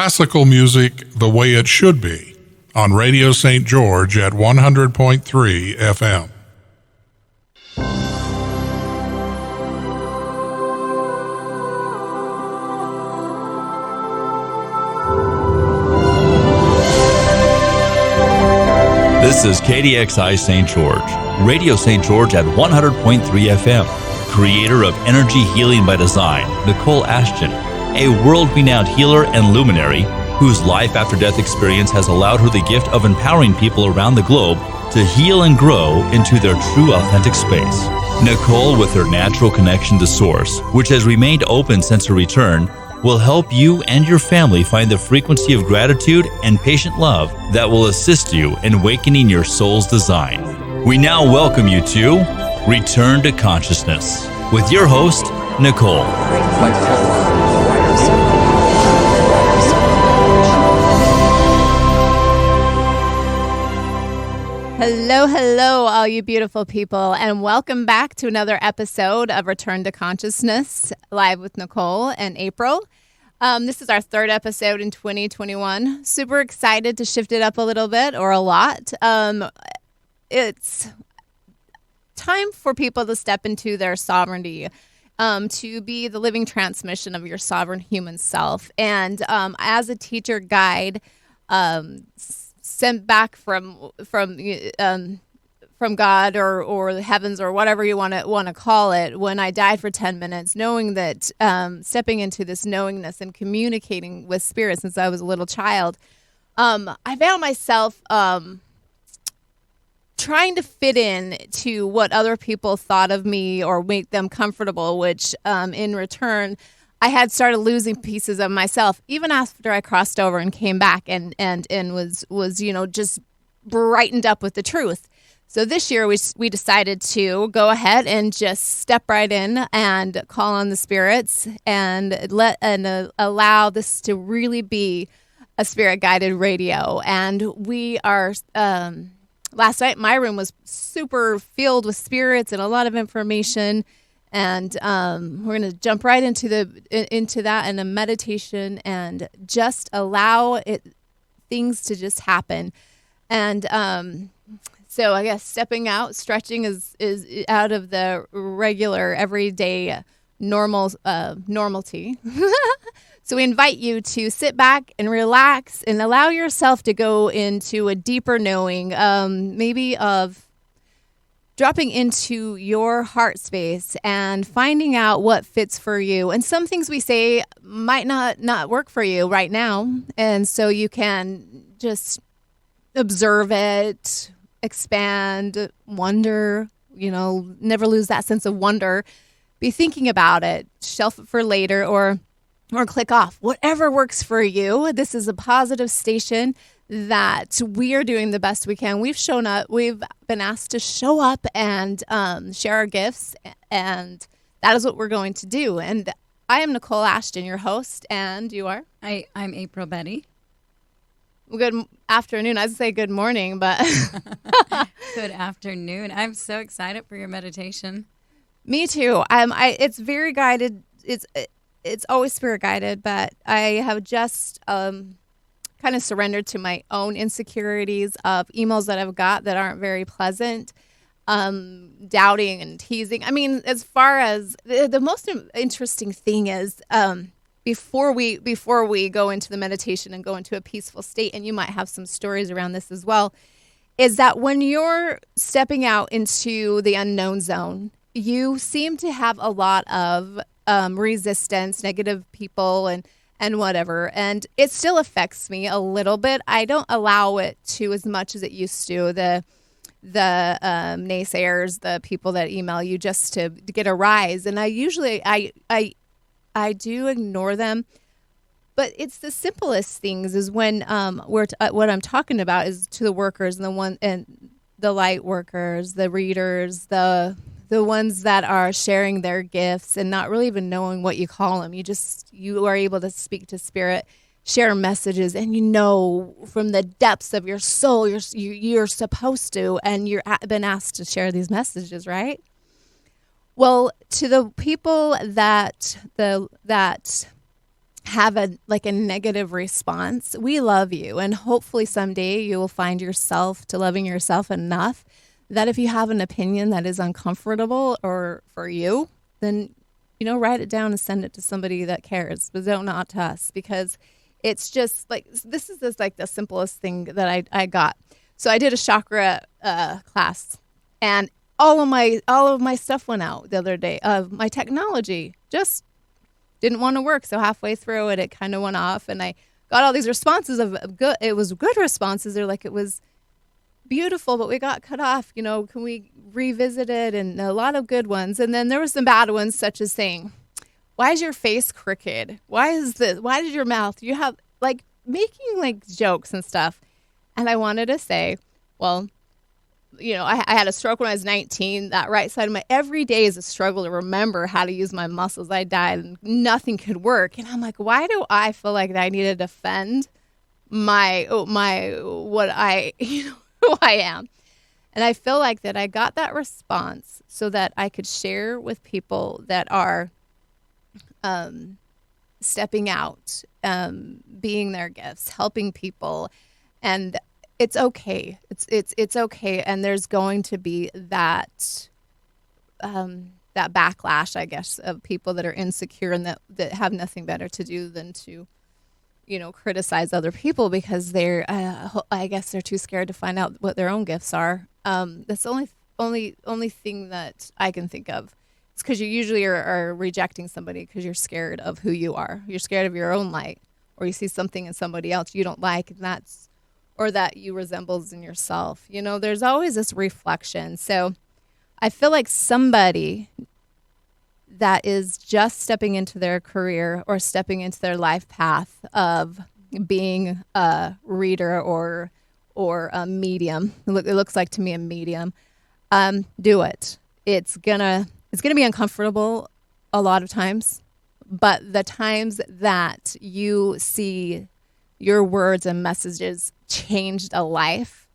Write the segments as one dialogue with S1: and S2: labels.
S1: Classical music the way it should be on Radio St. George at 100.3 FM.
S2: This is KDXI St. George, Radio St. George at 100.3 FM. Creator of Energy Healing by Design, Nicole Ashton, a world-renowned healer and luminary whose life after death experience has allowed her the gift of empowering people around the globe to heal and grow into their true authentic space. Nicole, with her natural connection to Source, which has remained open since her return, will help you and your family find the frequency of gratitude and patient love that will assist you in awakening your soul's design. We now welcome you to Return to Consciousness with your host, Nicole.
S3: Hello, all you beautiful people, and welcome back to another episode of Return to Consciousness, live with Nicole and April. This is our third episode in 2021. Super excited to shift it up a little bit, or a lot. It's time for people to step into their sovereignty, to be the living transmission of your sovereign human self. And as a teacher guide, sent back from God or the heavens or whatever you want to call it, when I died for 10 minutes, knowing that stepping into this knowingness and communicating with spirit since I was a little child, I found myself trying to fit in to what other people thought of me or make them comfortable, which in return, I had started losing pieces of myself, even after I crossed over and came back and was just brightened up with the truth. So this year we decided to go ahead and just step right in and call on the spirits and allow this to really be a spirit guided radio. And we are last night my room was super filled with spirits and a lot of information. And we're going to jump right into that in a meditation and just allow things to just happen. And so I guess stepping out, stretching is out of the regular, everyday, normality. So we invite you to sit back and relax and allow yourself to go into a deeper knowing, maybe of dropping into your heart space and finding out what fits for you. And some things we say might not work for you right now. And so you can just observe it, expand, wonder, never lose that sense of wonder. Be thinking about it, shelf it for later, or click off. Whatever works for you. This is a positive station that we are doing the best we can. We've shown up. We've been asked to show up and share our gifts, and that is what we're going to do. And I am Nicole Ashton, your host, and you are?
S4: I'm April Betty.
S3: Good afternoon. I'd say good morning, but
S4: Good afternoon. I'm so excited for your meditation.
S3: Me too. It's very guided. It's always spirit guided, but I have just kind of surrendered to my own insecurities of emails that I've got that aren't very pleasant, doubting and teasing. I mean, as far as the most interesting thing is, before we go into the meditation and go into a peaceful state, and you might have some stories around this as well, is that when you're stepping out into the unknown zone, you seem to have a lot of resistance, negative people, and whatever. And it still affects me a little bit. I don't allow it to as much as it used to. The naysayers, the people that email you just to get a rise. And I usually, I do ignore them. But it's the simplest things is when what I'm talking about is to the workers and the light workers, the readers, the ones that are sharing their gifts and not really even knowing what you call them. You are able to speak to spirit, share messages, and from the depths of your soul, you're supposed to, and you're been asked to share these messages, right? Well, to the people that have a negative response, we love you. And hopefully someday you will find yourself to loving yourself enough that if you have an opinion that is uncomfortable or for you, then, write it down and send it to somebody that cares, but don't not to us, because it's just like, this is just like the simplest thing that I got. So I did a chakra class, and all of my stuff went out the other day. My technology just didn't want to work. So halfway through it kind of went off, and I got all these responses of good. It was good responses. They're like, it was beautiful, but we got cut off. Can we revisit it? And a lot of good ones. And then there were some bad ones, such as saying, why is your face crooked? Why is this? Why did your mouth? You have like making like jokes and stuff. And I wanted to say, well, I had a stroke when I was 19. That right side of every day is a struggle to remember how to use my muscles. I died and nothing could work. And I'm like, why do I feel like I need to defend what I, who I am? And I feel like that I got that response so that I could share with people that are stepping out, being their gifts, helping people. And it's okay. It's okay. And there's going to be that backlash, I guess, of people that are insecure and that have nothing better to do than to, criticize other people because they're, I guess they're too scared to find out what their own gifts are. That's the only thing that I can think of. It's because you usually are rejecting somebody because you're scared of who you are. You're scared of your own light, or you see something in somebody else you don't like, and or that you resembles in yourself. There's always this reflection. So I feel like somebody that is just stepping into their career or stepping into their life path of being a reader or a medium, it looks like to me a medium, do it. It's gonna be uncomfortable a lot of times, but the times that you see your words and messages changed a life,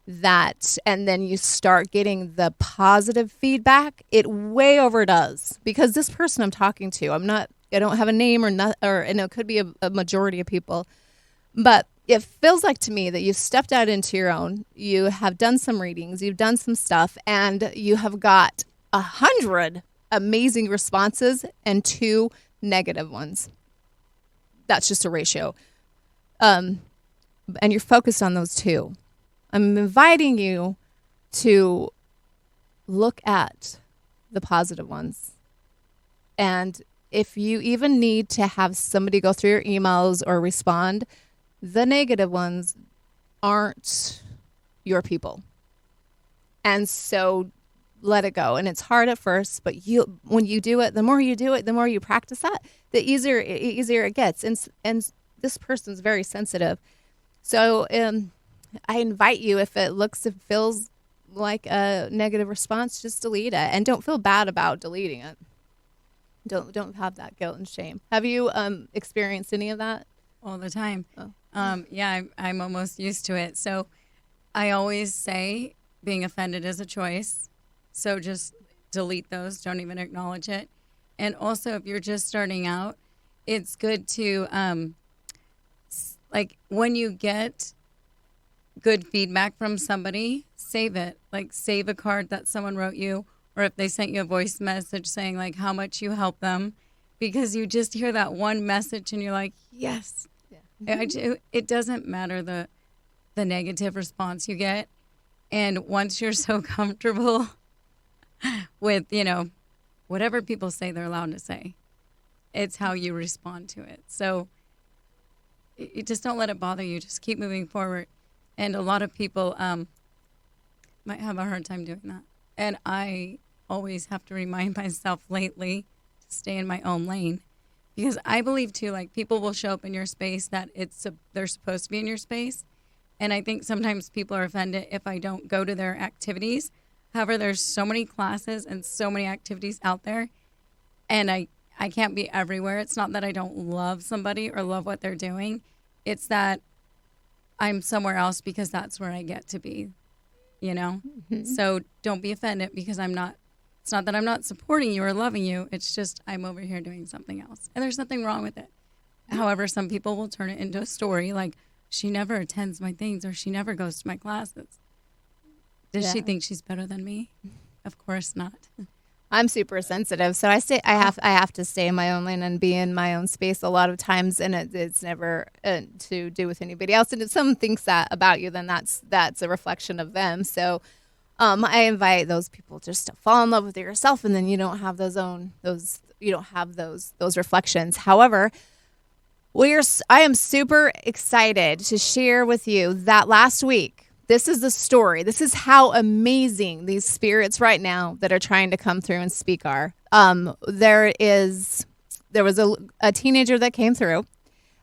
S3: and then you start getting the positive feedback, it way overdoes. Because this person I'm talking to, I don't have a name and it could be a majority of people, but it feels like to me that you've stepped out into your own, you have done some readings, you've done some stuff, and you have got 100 amazing responses and 2 negative ones. That's just a ratio. And you're focused on those 2. I'm inviting you to look at the positive ones. And if you even need to have somebody go through your emails or respond, the negative ones aren't your people. And so let it go. And it's hard at first, but when you do it, the more you practice that, the easier it gets. And this person's very sensitive. So I invite you, if it feels like a negative response, just delete it, and don't feel bad about deleting it. Don't have that guilt and shame. Have you experienced any of that?
S4: All the time.
S3: Oh.
S4: Yeah, I'm almost used to it. So I always say being offended is a choice. So just delete those. Don't even acknowledge it. And also, if you're just starting out, it's good to, like, when you get good feedback from somebody, save it. Like, save a card that someone wrote you, or if they sent you a voice message saying, like, how much you help them, because you just hear that one message and you're like, yes. Yeah. It doesn't matter the negative response you get. And once you're so comfortable with, whatever people say they're allowed to say, it's how you respond to it. So you just don't let it bother you. Just keep moving forward. And a lot of people might have a hard time doing that. And I always have to remind myself lately to stay in my own lane. Because I believe, too, like, people will show up in your space that they're supposed to be in your space. And I think sometimes people are offended if I don't go to their activities. However, there's so many classes and so many activities out there. And I can't be everywhere. It's not that I don't love somebody or love what they're doing. It's that I'm somewhere else because that's where I get to be, Mm-hmm. So don't be offended because it's not that I'm not supporting you or loving you. It's just I'm over here doing something else. And there's nothing wrong with it. However, some people will turn it into a story like, she never attends my things or she never goes to my classes. Does she think she's better than me? Of course not.
S3: I'm super sensitive, so I have to stay in my own lane and be in my own space a lot of times, and it's never to do with anybody else. And if someone thinks that about you, then that's a reflection of them. So I invite those people just to fall in love with yourself, and then you don't have those reflections. However, I am super excited to share with you that last week. This is the story. This is how amazing these spirits right now that are trying to come through and speak are. There was a teenager that came through,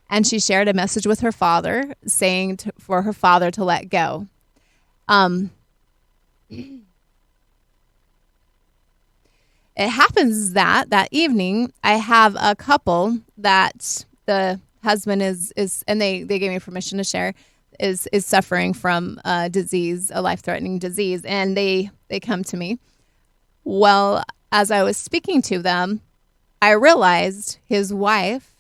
S3: and she shared a message with her father saying for her father to let go. It happens that evening, I have a couple that the husband is and they gave me permission to share, is suffering from a life-threatening disease, and they come to me. Well, as I was speaking to them, I realized his wife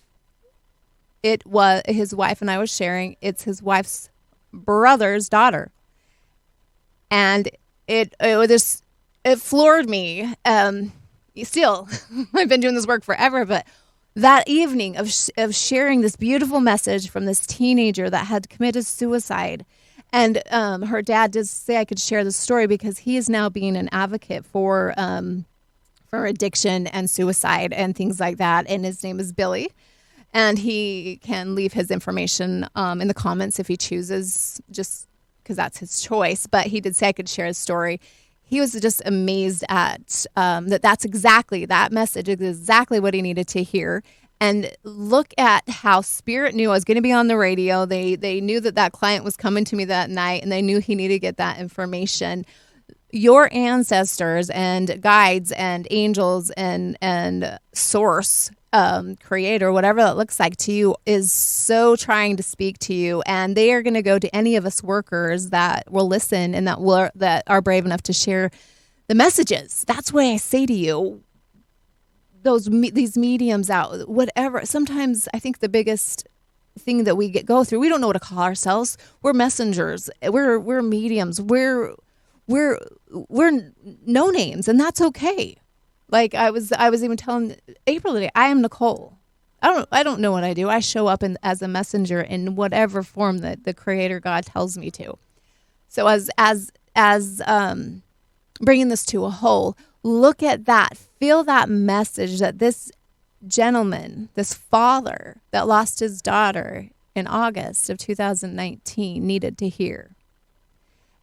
S3: and I was sharing, it's his wife's brother's daughter. And it floored me. Still, I've been doing this work forever, but that evening of sharing this beautiful message from this teenager that had committed suicide, and her dad did say I could share the story because he is now being an advocate for addiction and suicide and things like that, and his name is Billy, and he can leave his information in the comments if he chooses, just because that's his choice. But he did say I could share his story. He was just amazed at that message is exactly what he needed to hear. And look at how Spirit knew I was going to be on the radio. They knew that client was coming to me that night, and they knew he needed to get that information. Your ancestors and guides and angels and source, creator, whatever that looks like to you, is so trying to speak to you, and they are going to go to any of us workers that will listen and that are brave enough to share the messages. That's why I say to you, these mediums out, whatever. Sometimes I think the biggest thing that we go through, we don't know what to call ourselves. We're messengers. We're mediums. We're no names, and that's okay. Like I was even telling April today, I am Nicole. I don't know what I do. I show up as a messenger in whatever form that the Creator God tells me to. So as bringing this to a whole, look at that, feel that message that this gentleman, this father that lost his daughter in August of 2019 needed to hear.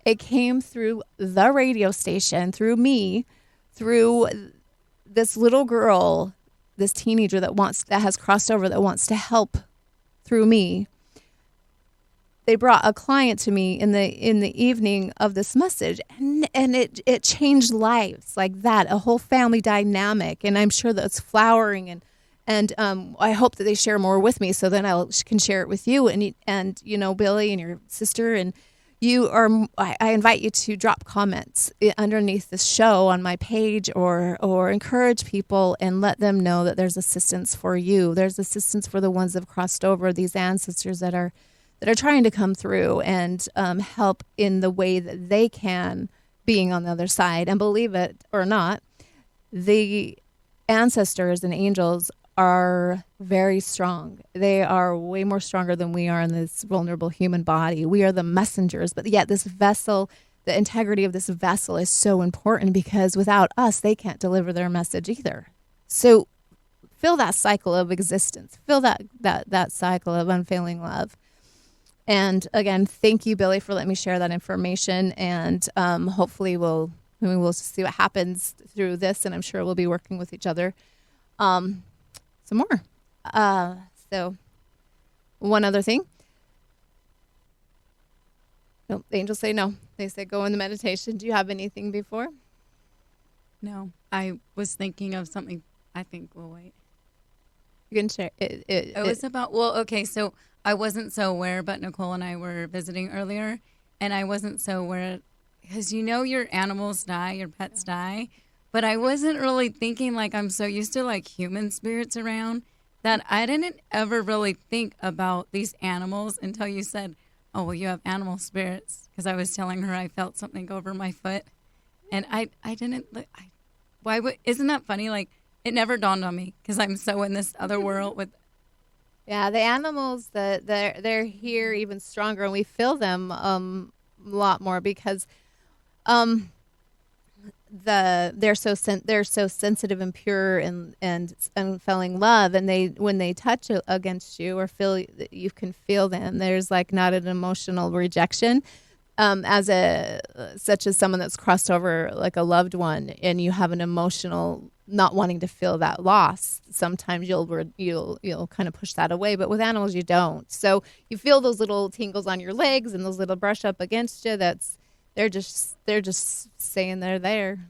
S3: It came through the radio station, through me, through this little girl, this teenager that has crossed over, that wants to help through me. They brought a client to me in the evening of this message, and it changed lives like that, a whole family dynamic. And I'm sure that it's flowering, and I hope that they share more with me, so then I can share it with you and Billy and your sister, and I invite you to drop comments underneath this show on my page, or encourage people and let them know that there's assistance for you. There's assistance for the ones that have crossed over, these ancestors that are trying to come through and help in the way that they can, being on the other side. And believe it or not, the ancestors and angels are very strong. They are way more stronger than we are in this vulnerable human body. We are the messengers, but yet this vessel, the integrity of this vessel is so important, because without us, they can't deliver their message either. So feel that cycle of existence. Feel that cycle of unfailing love. And again, thank you, Billy, for letting me share that information. And hopefully we'll see what happens through this, and I'm sure we'll be working with each other some more. So one other thing. No, the angels say no. They say go in the meditation. Do you have anything before?
S4: No, I was thinking of something. I think we'll wait.
S3: You can share it.
S4: It was about, okay, so I wasn't so aware, but Nicole and I were visiting earlier, and I wasn't so aware, because your animals die, your pets die, but I wasn't really thinking, like, I'm so used to, like, human spirits around, that I didn't ever really think about these animals until you said, oh, well, you have animal spirits. Because I was telling her I felt something go over my foot. And I didn't, isn't that funny? Like, it never dawned on me because I'm so in this other world with.
S3: Yeah, the animals that they're here even stronger, and we feel them a lot more because they're so sensitive and pure and feeling love, and they when they touch against you or feel, you can feel them. There's like not an emotional rejection. Such as someone that's crossed over like a loved one, and you have an emotional not wanting to feel that loss. Sometimes you'll kind of push that away, but with animals you don't. So you feel those little tingles on your legs and those little brush up against you. They're just saying they're there.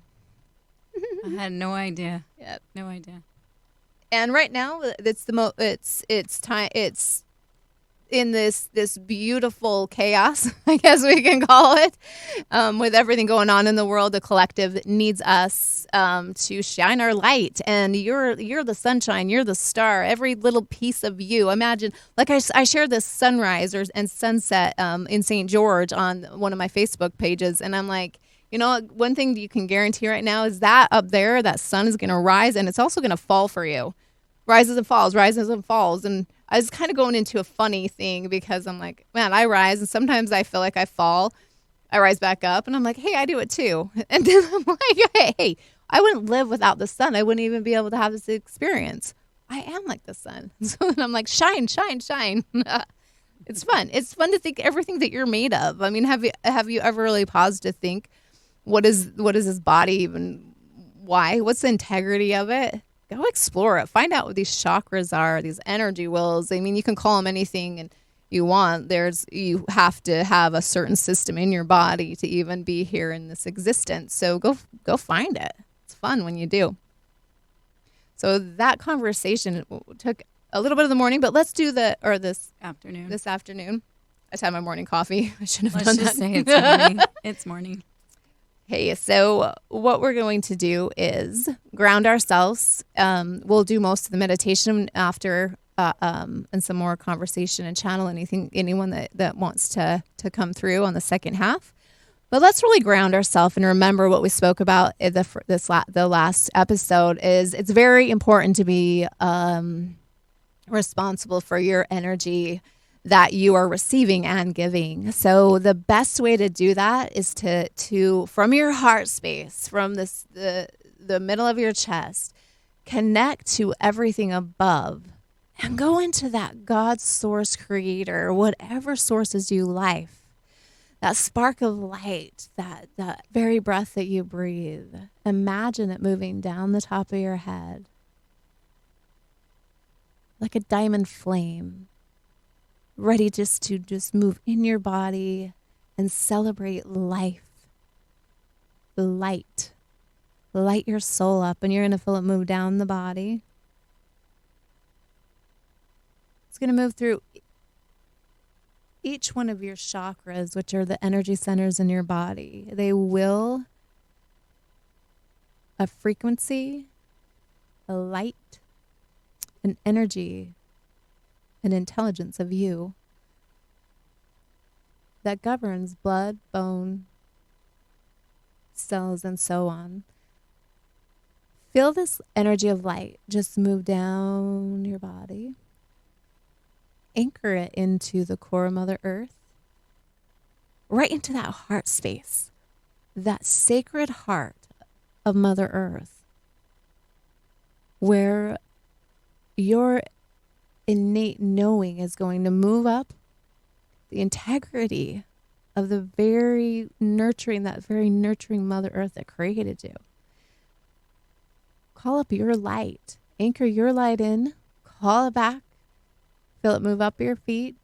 S4: I had no idea.
S3: Yep.
S4: No idea.
S3: And right now it's in this beautiful chaos, I guess we can call it, with everything going on in the world. The collective needs us to shine our light, and you're the sunshine, you're the star, every little piece of you. Imagine, like I shared this sunrise and sunset in St. George on one of my Facebook pages, and I'm like, one thing you can guarantee right now is that up there, that sun is going to rise, and it's also going to fall for you. Rises and falls. And I was kind of going into a funny thing because I'm like, man, I rise and sometimes I feel like I fall. I rise back up and I'm like, hey, I do it too. And then I'm like, hey, I wouldn't live without the sun. I wouldn't even be able to have this experience. I am like the sun. So then I'm like, shine. It's fun. It's fun to think everything that you're made of. I mean, have you ever really paused to think, what is this body even? Why? What's the integrity of it? Go explore it. Find out what these chakras are, these energy wheels. I mean, you can call them anything you want. You have to have a certain system in your body to even be here in this existence. So go find it. It's fun when you do. So that conversation took a little bit of the morning, but let's do this afternoon. I just had my morning coffee. I shouldn't have done that.
S4: Let's just say it's morning. It's morning.
S3: Okay, so what we're going to do is ground ourselves. We'll do most of the meditation after, and some more conversation and channel anyone that wants to come through on the second half. But let's really ground ourselves and remember what we spoke about in the last episode. Is it's very important to be responsible for your energy that you are receiving and giving. So the best way to do that is to from your heart space, from the middle of your chest, connect to everything above and go into that God source creator, whatever sources you life, that spark of light, that very breath that you breathe. Imagine it moving down the top of your head like a diamond flame, ready to move in your body and celebrate life. Light your soul up, and you're going to feel it move down the body. It's going to move through each one of your chakras, which are the energy centers in your body. They will a frequency, a light, an energy, an intelligence of you that governs blood, bone, cells, and so on. Feel this energy of light just move down your body. Anchor it into the core of Mother Earth, right into that heart space, that sacred heart of Mother Earth, where your innate knowing is going to move up the integrity of that very nurturing Mother Earth that created you. Call up your light. Anchor your light in. Call it back. Feel it move up your feet,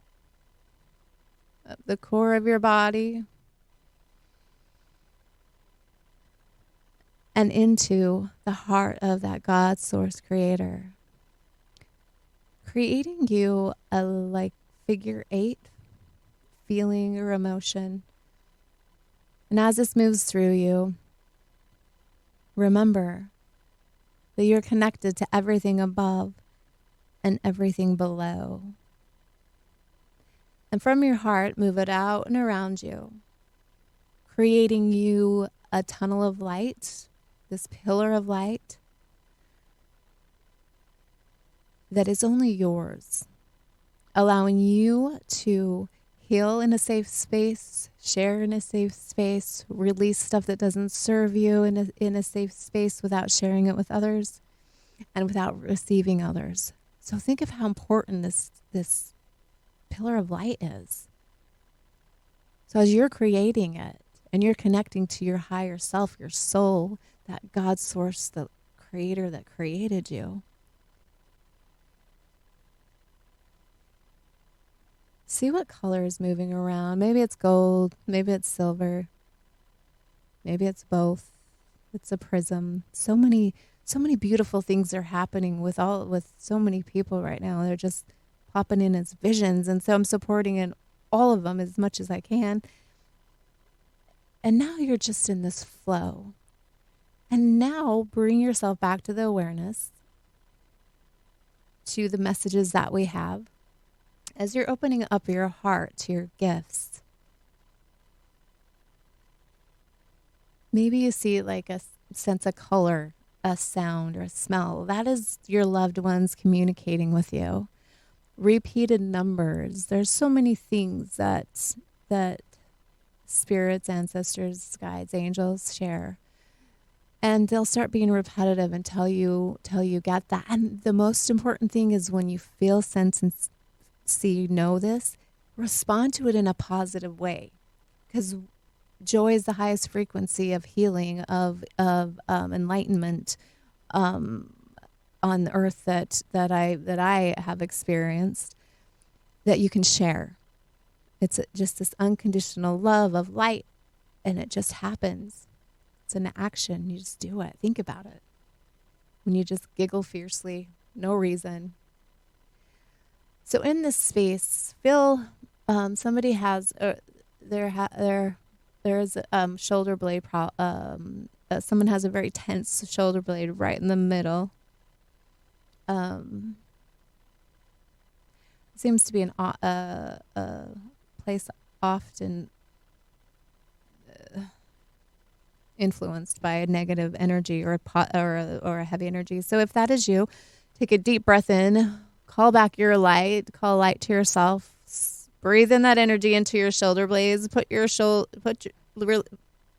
S3: up the core of your body, and into the heart of that God source creator. Creating you a figure 8 feeling or emotion. And as this moves through you, remember that you're connected to everything above and everything below. And from your heart, move it out and around you, creating you a tunnel of light, this pillar of light that is only yours, allowing you to heal in a safe space, share in a safe space, release stuff that doesn't serve you in a safe space without sharing it with others and without receiving others. So think of how important this pillar of light is. So as you're creating it and you're connecting to your higher self, your soul, that God source, the creator that created you, see what color is moving around. Maybe it's gold, maybe it's silver, maybe it's both. It's a prism. So many beautiful things are happening with so many people right now. They're just popping in as visions, and so I'm supporting in all of them as much as I can. And now you're just in this flow. And now bring yourself back to the awareness, to the messages that we have. As you're opening up your heart to your gifts, maybe you see like a sense of color, a sound, or a smell. That is your loved ones communicating with you. Repeated numbers. There's so many things that spirits, ancestors, guides, angels share. And they'll start being repetitive until you get that. And the most important thing is when you feel, sense, and know this, respond to it in a positive way, because joy is the highest frequency of healing, of enlightenment on the earth that I have experienced, that you can share. It's just this unconditional love of light, and it just happens. It's an action. You just do it. Think about it. When you just giggle fiercely, no reason. So in this space, feel somebody has there's shoulder blade. Someone has a very tense shoulder blade right in the middle. Seems to be a place often influenced by a negative energy or a heavy energy. So if that is you, take a deep breath in. Call back your light. Call light to yourself. Breathe in that energy into your shoulder blades.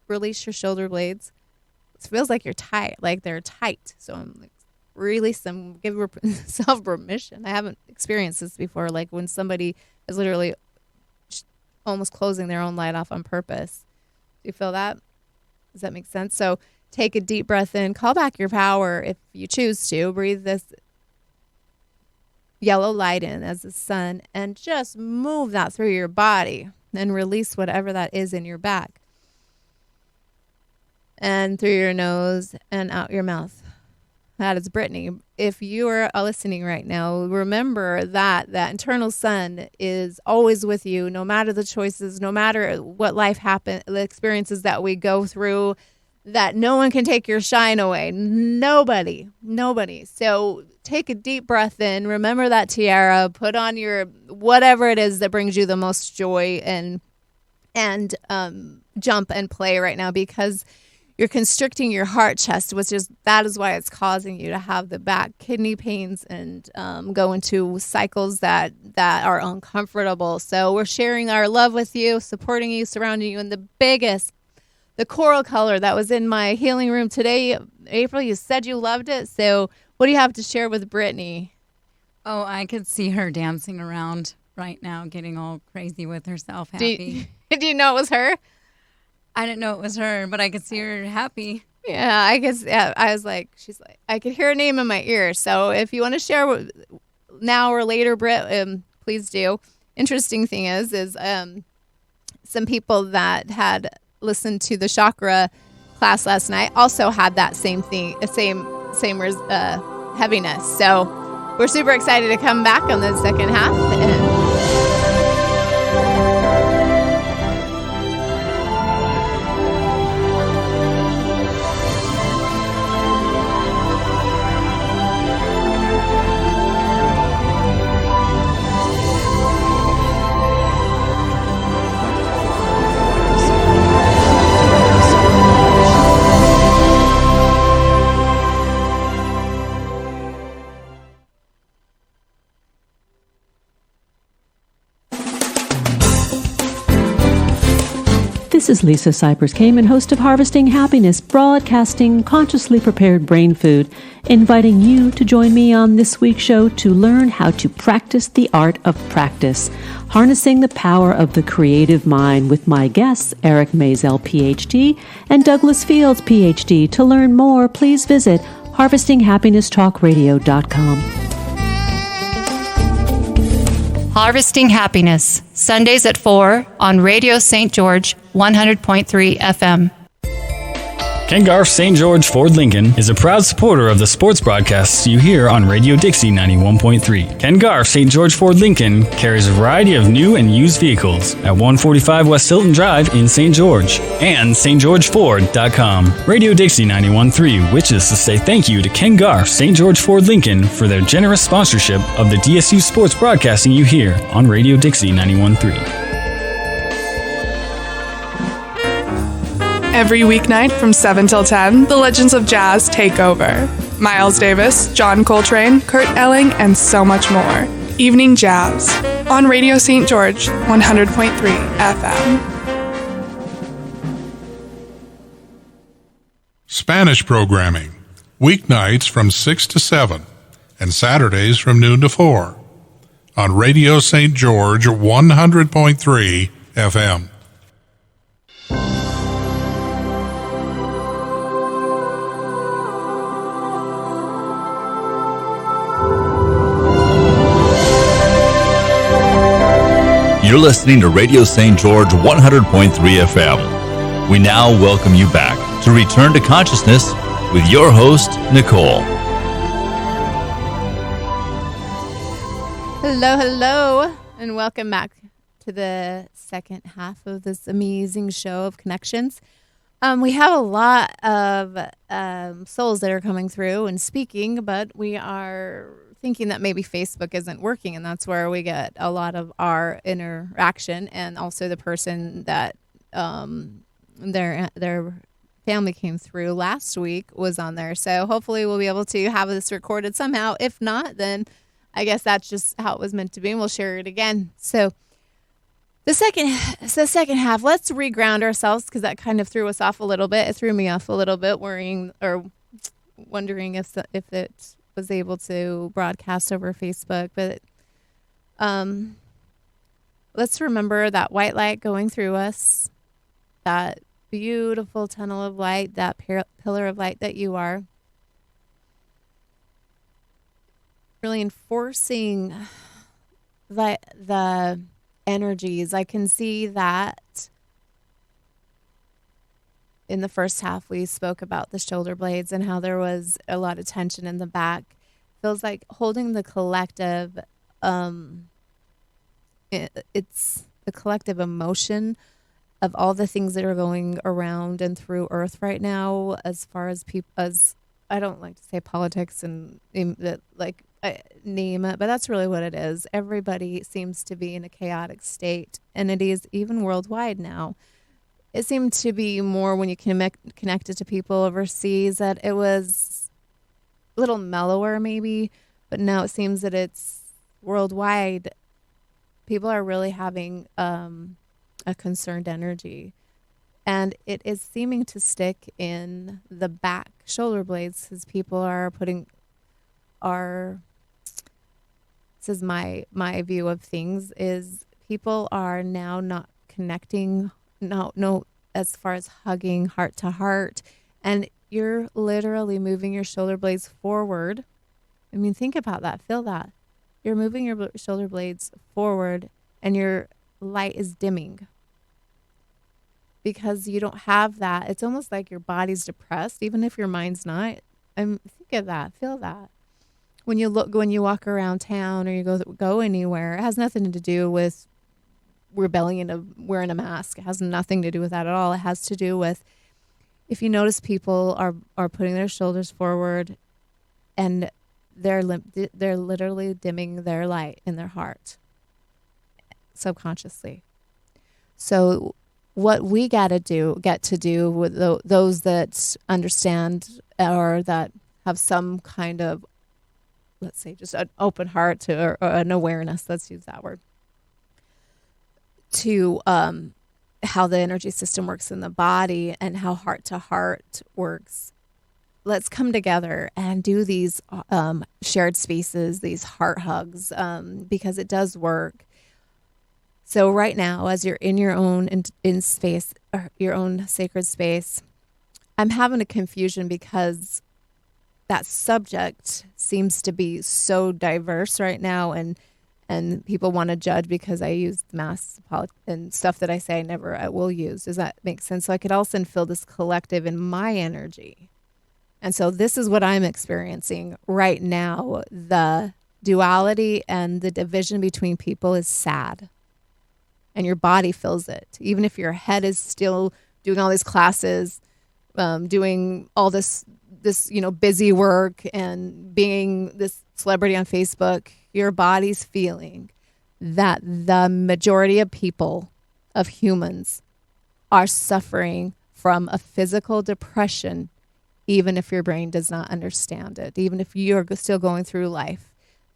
S3: Release your shoulder blades. It feels like you're tight, like they're tight. So I'm like, release them. Give yourself permission. I haven't experienced this before. Like when somebody is literally almost closing their own light off on purpose. Do you feel that? Does that make sense? So take a deep breath in. Call back your power if you choose to. Breathe this yellow light in as the sun, and just move that through your body and release whatever that is in your back and through your nose and out your mouth. That is Brittany. If you are listening right now, remember that that internal sun is always with you, no matter the choices, no matter what life happens, the experiences that we go through, that no one can take your shine away. Nobody. So take a deep breath in. Remember that tiara. Put on your whatever it is that brings you the most joy, and jump and play right now, because you're constricting your heart chest, that is why it's causing you to have the back kidney pains and go into cycles that are uncomfortable. So we're sharing our love with you, supporting you, surrounding you in the coral color that was in my healing room today. April, you said you loved it. So what do you have to share with Brittany?
S4: Oh, I could see her dancing around right now, getting all crazy with herself, happy.
S3: Did you know it was her?
S4: I didn't know it was her, but I could see her happy.
S3: Yeah, I guess. Yeah, I was like, she's like, I could hear her name in my ear. So if you want to share now or later, Britt, please do. Interesting thing is some people that had listened to the chakra class last night also had that same thing, same heaviness. So we're super excited to come back on the second half.
S5: this is Lisa Cypers-Kamen, host of Harvesting Happiness, broadcasting consciously prepared brain food, inviting you to join me on this week's show to learn how to practice the art of practice, harnessing the power of the creative mind with my guests, Eric Maisel, PhD, and Douglas Fields, PhD. To learn more, please visit harvestinghappinesstalkradio.com.
S6: Harvesting Happiness, Sundays at 4 on Radio St. George 100.3 FM.
S7: Ken Garff St. George Ford Lincoln is a proud supporter of the sports broadcasts you hear on Radio Dixie 91.3. Ken Garff St. George Ford Lincoln carries a variety of new and used vehicles at 145 West Hilton Drive in St. George and stgeorgeford.com. Radio Dixie 91.3 wishes to say thank you to Ken Garff St. George Ford Lincoln for their generous sponsorship of the DSU sports broadcasting you hear on Radio Dixie 91.3.
S8: Every weeknight from 7 till 10, the Legends of Jazz take over. Miles Davis, John Coltrane, Kurt Elling, and so much more. Evening Jazz on Radio St. George 100.3 FM.
S1: Spanish programming, weeknights from 6 to 7, and Saturdays from noon to 4. On Radio St. George 100.3 FM.
S2: You're listening to Radio St. George 100.3 FM. We now welcome you back to Return to Consciousness with your host, Nicole.
S3: Hello, and welcome back to the second half of this amazing show of connections. We have a lot of souls that are coming through and speaking, but we are thinking that maybe Facebook isn't working, and that's where we get a lot of our interaction, and also the person that their family came through last week was on there. So hopefully we'll be able to have this recorded somehow. If not, then I guess that's just how it was meant to be, and we'll share it again. So the second half, let's reground ourselves, because that kind of threw us off a little bit. It threw me off a little bit, worrying or wondering if it was able to broadcast over Facebook. But let's remember that white light going through us, that beautiful tunnel of light, that pillar of light that you are. Really enforcing the energies. I can see that in the first half we spoke about the shoulder blades and how there was a lot of tension in the back. Feels like holding the collective, it's the collective emotion of all the things that are going around and through Earth right now, as far as people, as I don't like to say politics and like name it, but that's really what it is. Everybody seems to be in a chaotic state, and it is even worldwide now. It seemed to be more when you connected to people overseas that it was a little mellower maybe, but now it seems that it's worldwide. People are really having a concerned energy, and it is seeming to stick in the back shoulder blades, as people are this is my view of things, is people are now not connecting, no, as far as hugging heart to heart, and you're literally moving your shoulder blades forward. I mean, think about that, feel that. You're moving your shoulder blades forward, and your light is dimming because you don't have that. It's almost like your body's depressed, even if your mind's not. Think of that, feel that. When you walk around town or you go anywhere, it has nothing to do with rebellion of wearing a mask. It has nothing to do with that at all. It has to do with, if you notice, people are putting their shoulders forward, and they're literally dimming their light in their heart subconsciously. So what we get to do with those that understand or that have some kind of, let's say, just an open heart to or an awareness, let's use that word, to how the energy system works in the body and how heart to heart works. Let's come together and do these shared spaces, these heart hugs, because it does work. So right now, as you're in your own in space, or your own sacred space, I'm having a confusion because that subject seems to be so diverse right now, and people want to judge because I use mass and stuff that I say I will use. Does that make sense? So I could also feel this collective in my energy. And so this is what I'm experiencing right now. The duality and the division between people is sad. And your body feels it. Even if your head is still doing all these classes, doing all this busy work and being this celebrity on Facebook, your body's feeling that the majority of people, of humans, are suffering from a physical depression, even if your brain does not understand it, even if you're still going through life.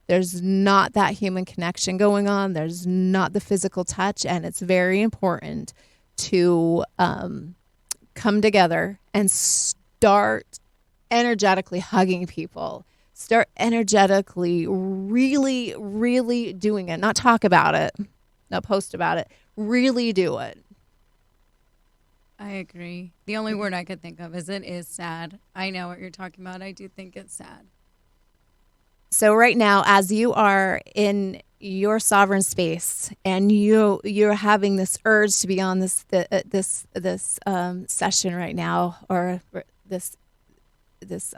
S3: There's not that human connection going on. There's not the physical touch. And it's very important to come together and start energetically hugging people. Start energetically really, really doing it. Not talk about it, not post about it. Really do it.
S4: I agree. The only word I could think of is it is sad. I know what you're talking about. I do think it's sad.
S3: So right now, as you are in your sovereign space and you're having this urge to be on this session right now, or this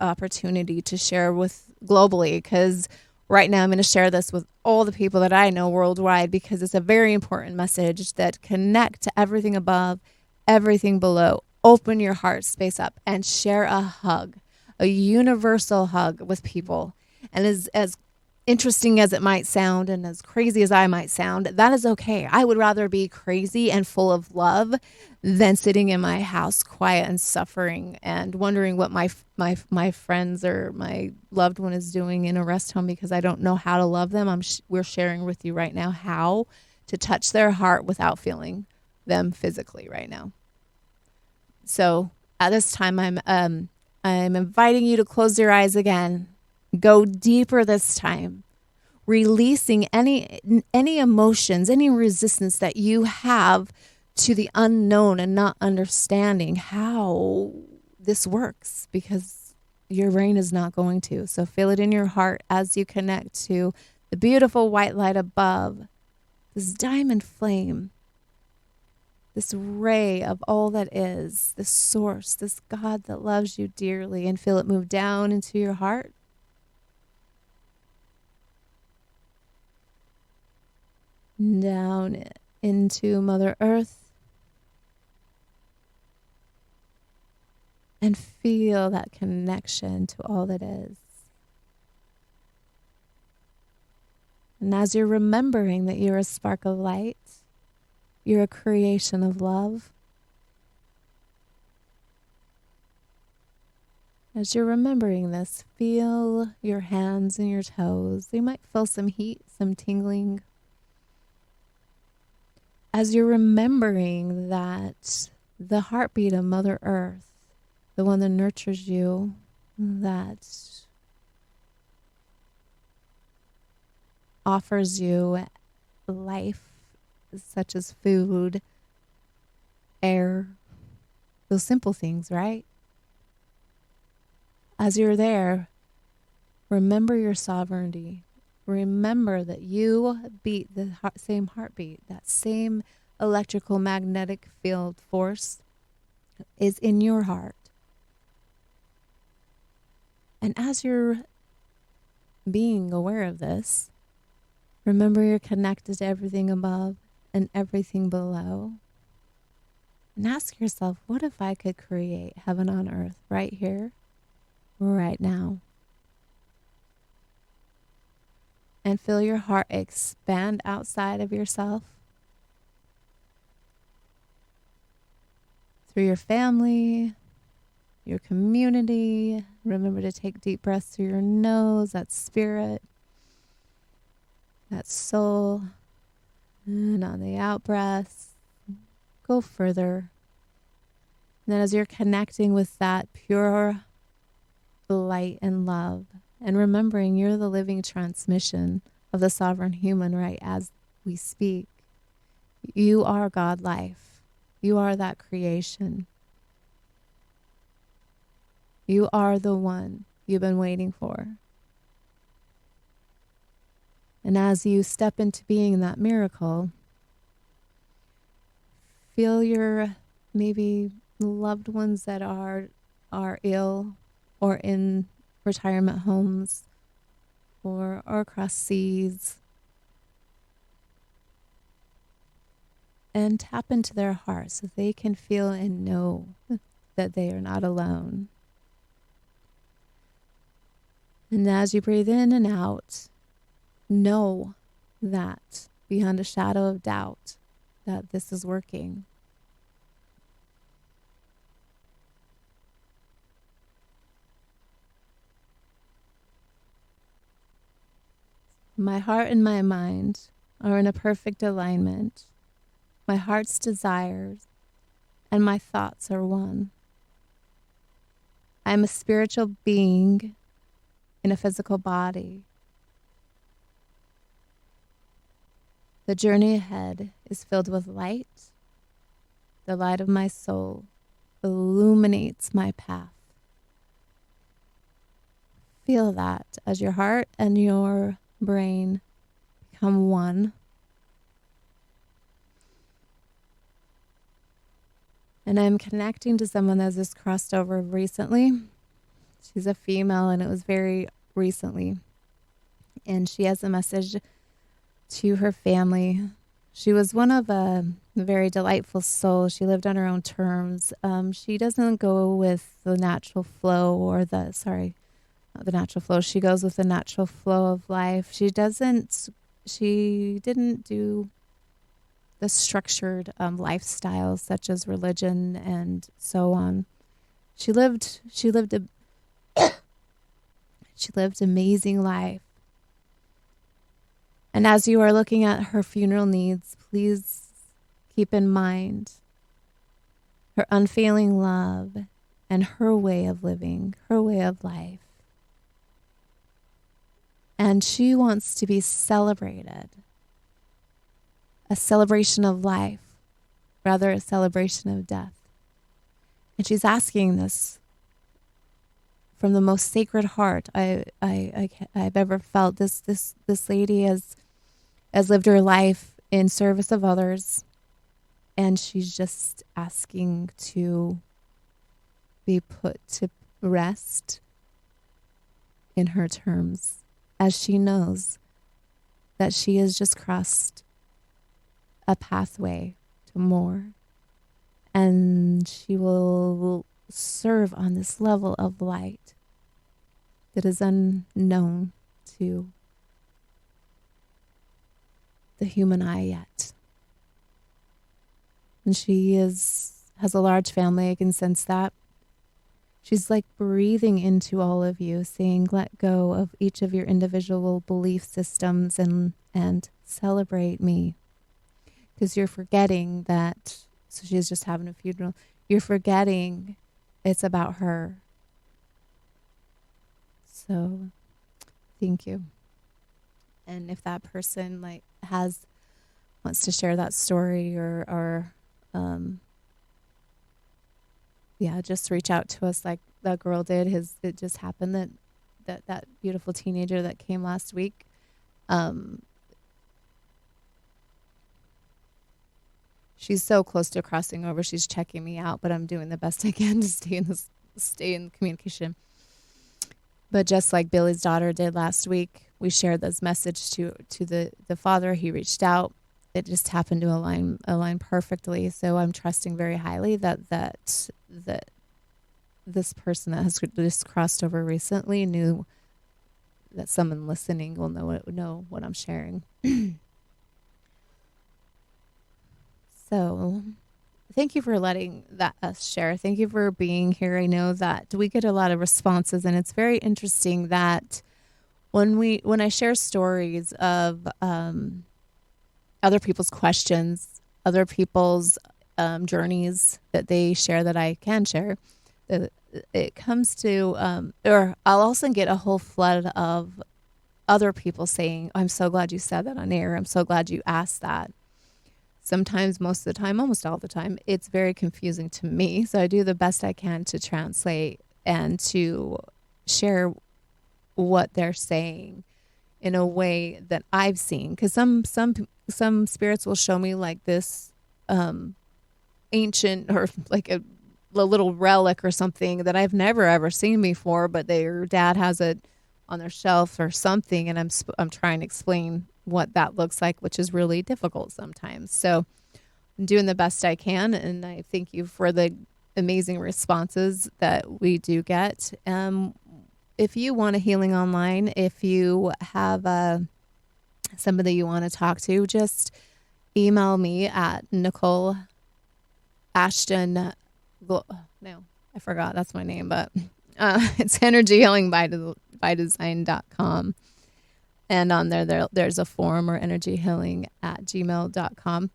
S3: opportunity to share with globally, because right now I'm going to share this with all the people that I know worldwide, because it's a very important message that connect to everything above, everything below. Open your heart space up and share a hug, a universal hug with people. And as interesting as it might sound and as crazy as I might sound, that is okay. I would rather be crazy and full of love than sitting in my house quiet and suffering and wondering what my friends or my loved one is doing in a rest home because I don't know how to love them. We're sharing with you right now how to touch their heart without feeling them physically right now. So at this time, I'm inviting you to close your eyes again. Go deeper this time, releasing any emotions, any resistance that you have to the unknown and not understanding how this works, because your brain is not going to. So feel it in your heart as you connect to the beautiful white light above, this diamond flame, this ray of all that is, this source, this God that loves you dearly, and feel it move down into your heart. Down into Mother Earth, and feel that connection to all that is. And as you're remembering that you're a spark of light, you're a creation of love, as you're remembering this, feel your hands and your toes. You might feel some heat, some tingling. As you're remembering that the heartbeat of Mother Earth, the one that nurtures you, that offers you life, such as food, air, those simple things, right? As you're there, remember your sovereignty. Remember that you beat the same heartbeat, that same electrical magnetic field force is in your heart. And as you're being aware of this, remember you're connected to everything above and everything below. And ask yourself, what if I could create heaven on earth right here, right now? And feel your heart expand outside of yourself, through your family, your community. Remember to take deep breaths through your nose, that spirit, that soul. And on the out breaths, go further. And then as you're connecting with that pure light and love, and remembering you're the living transmission of the sovereign human right as we speak. You are God life. You are that creation. You are the one you've been waiting for. And as you step into being that miracle, feel your maybe loved ones that are ill or in retirement homes or across seas, and tap into their hearts so they can feel and know that they are not alone. And as you breathe in and out, know that beyond a shadow of doubt that this is working. My heart and my mind are in a perfect alignment. My heart's desires and my thoughts are one. I am a spiritual being in a physical body. The journey ahead is filled with light. The light of my soul illuminates my path. Feel that as your heart and your brain become one. And I'm connecting to someone that just crossed over recently. She's a female, and it was very recently. And she has a message to her family. She was one of a very delightful soul. She lived on her own terms. She doesn't go with the natural flow or not the natural flow. She goes with the natural flow of life. She didn't do the structured lifestyles such as religion and so on. She lived amazing life. And as you are looking at her funeral needs, please keep in mind her unfailing love and her way of living, her way of life. And she wants to be celebrated. A celebration of life, rather a celebration of death. And she's asking this from the most sacred heart I've ever felt. This lady has lived her life in service of others, and she's just asking to be put to rest in her terms, as she knows that she has just crossed a pathway to more, and she will serve on this level of light that is unknown to the human eye yet. And she has a large family. I can sense that. She's like breathing into all of you, saying, let go of each of your individual belief systems and celebrate me. Because you're forgetting that, so she's just having a funeral. You're forgetting it's about her. So, thank you. And if that person wants to share that story or just reach out to us like that girl did. It just happened that beautiful teenager that came last week. She's so close to crossing over. She's checking me out, but I'm doing the best I can to stay in communication. But just like Billy's daughter did last week, we shared this message to the father. He reached out. It just happened to align perfectly. So I'm trusting very highly that this person that has just crossed over recently knew that someone listening will know what I'm sharing. So thank you for letting us share. Thank you for being here. I know that we get a lot of responses, and it's very interesting that when I share stories of other people's questions, other people's journeys that they share that I can share. It comes to, or I'll also get a whole flood of other people saying, I'm so glad you said that on air. I'm so glad you asked that. Sometimes, most of the time, almost all the time, it's very confusing to me. So I do the best I can to translate and to share what they're saying in a way that I've seen. Because some spirits will show me like this ancient or like a little relic or something that I've never ever seen before, but their dad has it on their shelf or something, and I'm trying to explain what that looks like, which is really difficult sometimes. So I'm doing the best I can, and I thank you for the amazing responses that we do get. If you want a healing online, if you have somebody you want to talk to, just email me at Nicole Ashton. No, I forgot. That's my name, but it's energyhealingbydesign.com. And on there's a form, or energyhealing@gmail.com.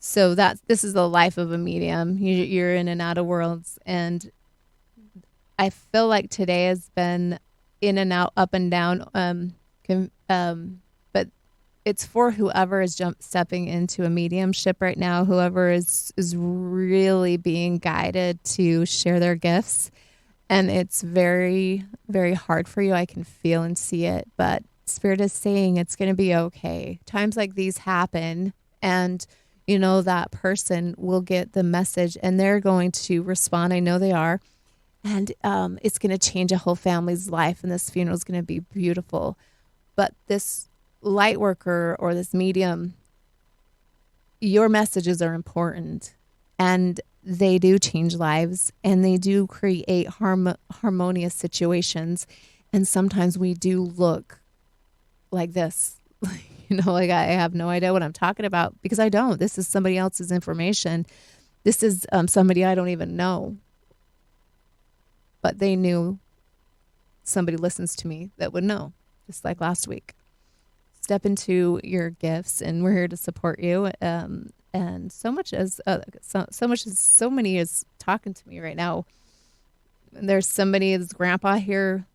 S3: So this is the life of a medium. You're in and out of worlds. And I feel like today has been in and out, up and down. But it's for whoever is stepping into a mediumship right now, whoever is really being guided to share their gifts. And it's very, very hard for you. I can feel and see it, but Spirit is saying it's going to be okay. Times like these happen, and that person will get the message and they're going to respond. I know they are. And it's going to change a whole family's life, and this funeral is going to be beautiful. But this light worker or this medium, your messages are important, and they do change lives, and they do create harmonious situations. And sometimes we do look like this, like I have no idea what I'm talking about, because I don't. This is somebody else's information. This is somebody I don't even know. But they knew somebody listens to me that would know, just like last week. Step into your gifts, and we're here to support you. And so many is talking to me right now. And there's somebody's grandpa here.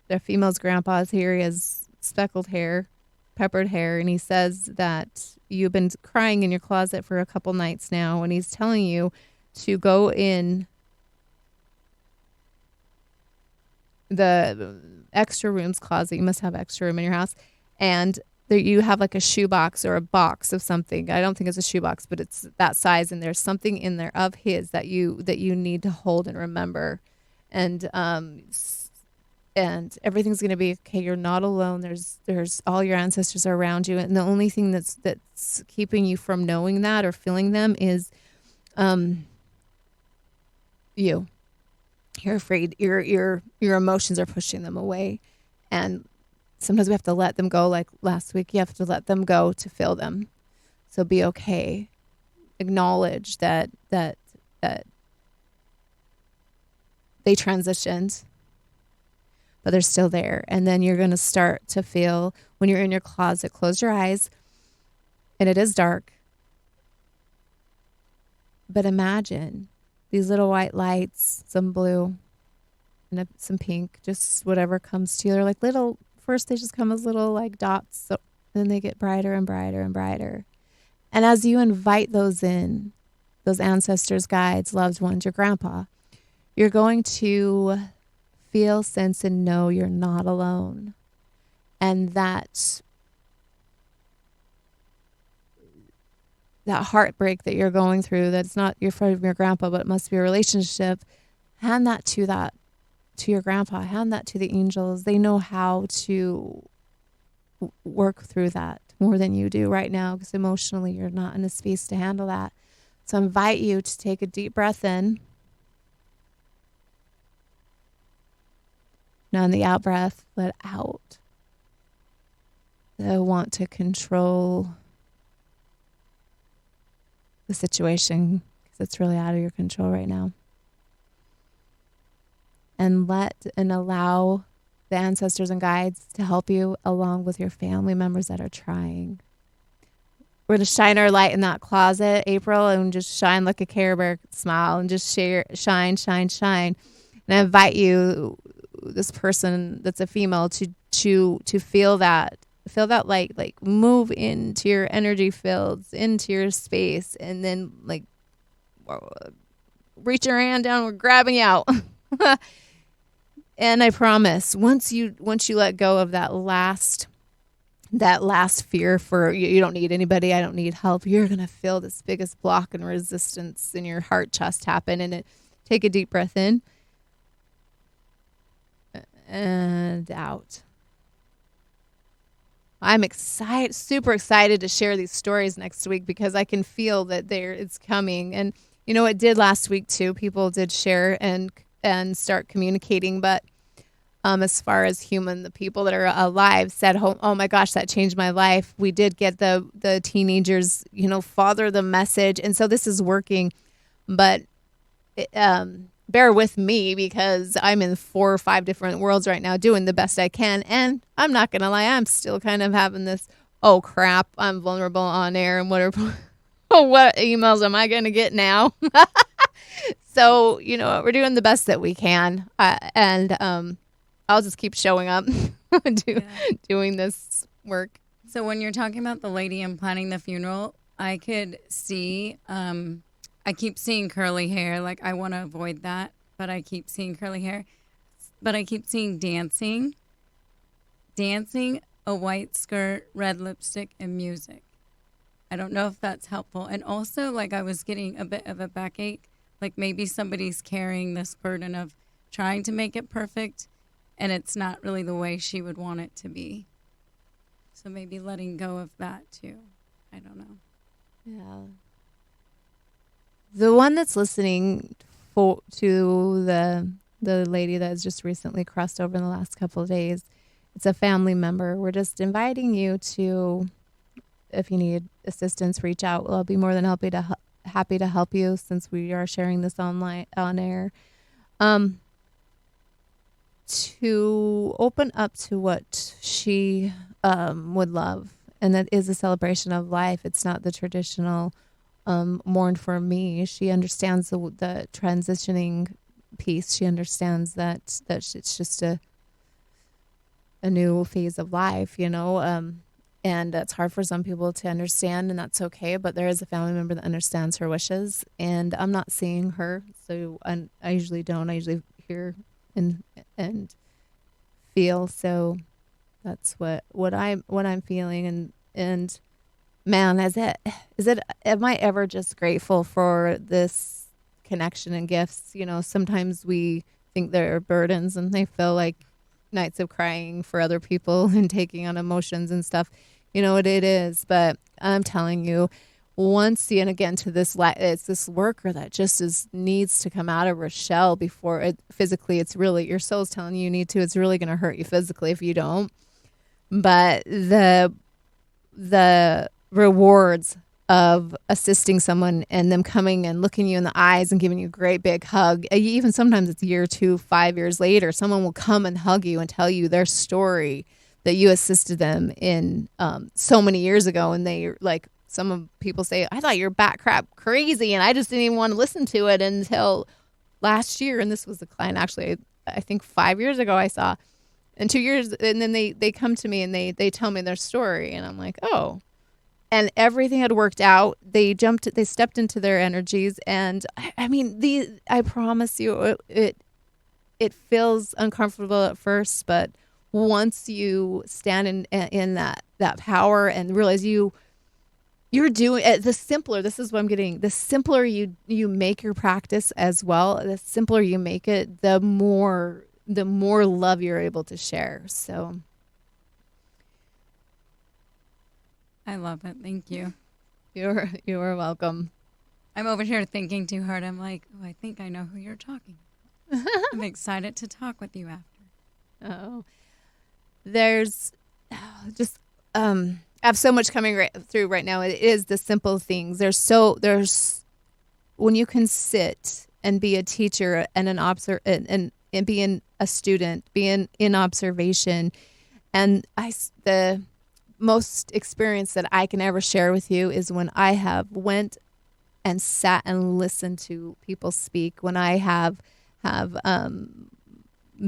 S3: A female's grandpa is here. He has speckled hair, peppered hair, and he says that you've been crying in your closet for a couple nights now, and he's telling you to go in the extra rooms closet. You must have extra room in your house, and there you have like a shoebox or a box of something. I don't think it's a shoebox, but it's that size, and there's something in there of his that you need to hold and remember, and everything's going to be okay. You're not alone. There's all your ancestors are around you, and the only thing that's keeping you from knowing that or feeling them is you. You're afraid. Your emotions are pushing them away, and sometimes we have to let them go. Like last week, you have to let them go to feel them. So be okay. Acknowledge that they transitioned, but they're still there. And then you're going to start to feel, when you're in your closet, close your eyes, and it is dark. But imagine these little white lights, some blue and some pink, just whatever comes to you. They're like little, first they just come as little like dots, so then they get brighter and brighter and brighter. And as you invite those in, those ancestors, guides, loved ones, your grandpa, you're going to feel, sense, and know you're not alone. And that heartbreak that you're going through, that's not your friend from your grandpa, but it must be a relationship, hand that to your grandpa, hand that to the angels. They know how to work through that more than you do right now, because emotionally you're not in a space to handle that. So I invite you to take a deep breath in. Now on the out breath, let out. I want to control the situation, because it's really out of your control right now. And allow the ancestors and guides to help you, along with your family members that are trying. We're going to shine our light in that closet, April, and just shine like a Care Bear smile and just shine. And I invite you, this person that's a female, to feel that light, like move into your energy fields, into your space, and then like reach your hand down, we're grabbing you out. And I promise, once you let go of that last fear for you don't need anybody, I don't need help, you're gonna feel this biggest block and resistance in your heart chest happen. And take a deep breath in and out. I'm super excited to share these stories next week because I can feel that it's coming. And you know, it did last week too. People did share and start communicating, but as far as the people that are alive said, oh my gosh, that changed my life. We did get the teenagers, father the message. And so this is working, but bear with me because I'm in 4 or 5 different worlds right now doing the best I can. And I'm not going to lie, I'm still kind of having this, oh crap, I'm vulnerable on air and whatever. What emails am I going to get now? So, we're doing the best that we can. And I'll just keep showing up doing this work.
S4: So when you're talking about the lady and planning the funeral, I could see, I keep seeing curly hair. Like, I want to avoid that, but I keep seeing curly hair. But I keep seeing dancing, a white skirt, red lipstick, and music. I don't know if that's helpful. And also, like, I was getting a bit of a backache. Like, maybe somebody's carrying this burden of trying to make it perfect, and it's not really the way she would want it to be. So maybe letting go of that, too. I don't know.
S3: Yeah. The one that's listening to the lady that has just recently crossed over in the last couple of days, it's a family member. We're just inviting you to, if you need assistance, reach out. I'll be more than happy to help you since we are sharing this on air. To open up to what she would love, and that is a celebration of life. It's not the traditional mourn for me. She understands the transitioning piece. She understands that it's just a new phase of life, and that's hard for some people to understand, and that's okay. But there is a family member that understands her wishes, and I'm not seeing her, so I usually don't. I usually hear and feel. So that's what I'm feeling, and man, am I ever just grateful for this connection and gifts? Sometimes we think they're burdens and they feel like nights of crying for other people and taking on emotions and stuff. It is, but I'm telling you, once and again to this, it's this worker that just needs to come out of her shell before it physically. It's really, your soul's telling you need to. It's really going to hurt you physically if you don't. But the rewards of assisting someone and them coming and looking you in the eyes and giving you a great big hug, even sometimes it's a year or 2, 5 years later, someone will come and hug you and tell you their story that you assisted them in so many years ago. And they like, some people say, I thought you were bat crap crazy, and I just didn't even want to listen to it until last year. And this was a client actually, I think 5 years ago I saw, and 2 years, and then they come to me and they tell me their story, and I'm like, oh. And everything had worked out. They stepped into their energies, and I promise you, it feels uncomfortable at first, but once you stand in that power and realize you're doing it, the simpler, this is what I'm getting, the simpler you make your practice as well, the simpler you make it, the more love you're able to share. So
S4: I love it. Thank you.
S3: You are welcome.
S4: I'm over here thinking too hard. I'm like, oh, I think I know who you're talking about. I'm excited to talk with you after.
S3: Oh, there's just I have so much coming through right now. It is the simple things. There's when you can sit and be a teacher and and be a student, be in observation, and most experience that I can ever share with you is when I have went and sat and listened to people speak, when I have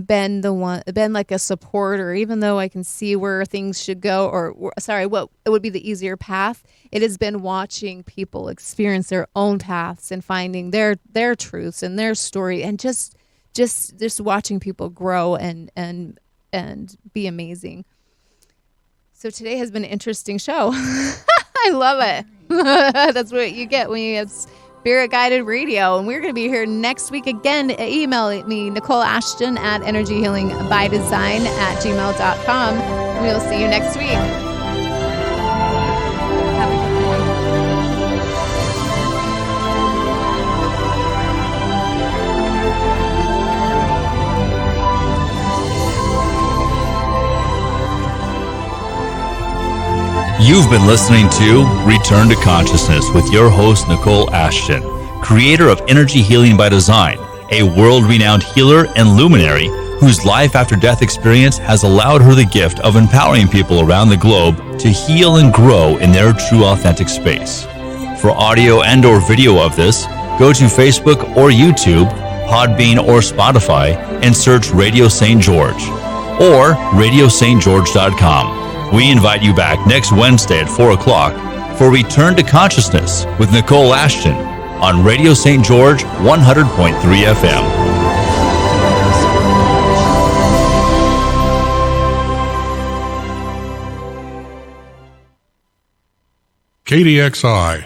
S3: been like a supporter, even though I can see where things should go, or what it would be the easier path. It has been watching people experience their own paths and finding their truths and their story, and just watching people grow and be amazing. So today has been an interesting show. I love it. That's what you get when you have Spirit Guided Radio. And we're going to be here next week again. Email me, Nicole Ashton at energyhealingbydesign@gmail.com. We'll see you next week. Have a good day.
S2: You've been listening to Return to Consciousness with your host, Nicole Ashton, creator of Energy Healing by Design, a world-renowned healer and luminary whose life after death experience has allowed her the gift of empowering people around the globe to heal and grow in their true authentic space. For audio and or video of this, go to Facebook or YouTube, Podbean or Spotify, and search Radio St. George or radiostgeorge.com. We invite you back next Wednesday at 4 o'clock for Return to Consciousness with Nicole Ashton on Radio St. George 100.3 FM.
S1: KDXI.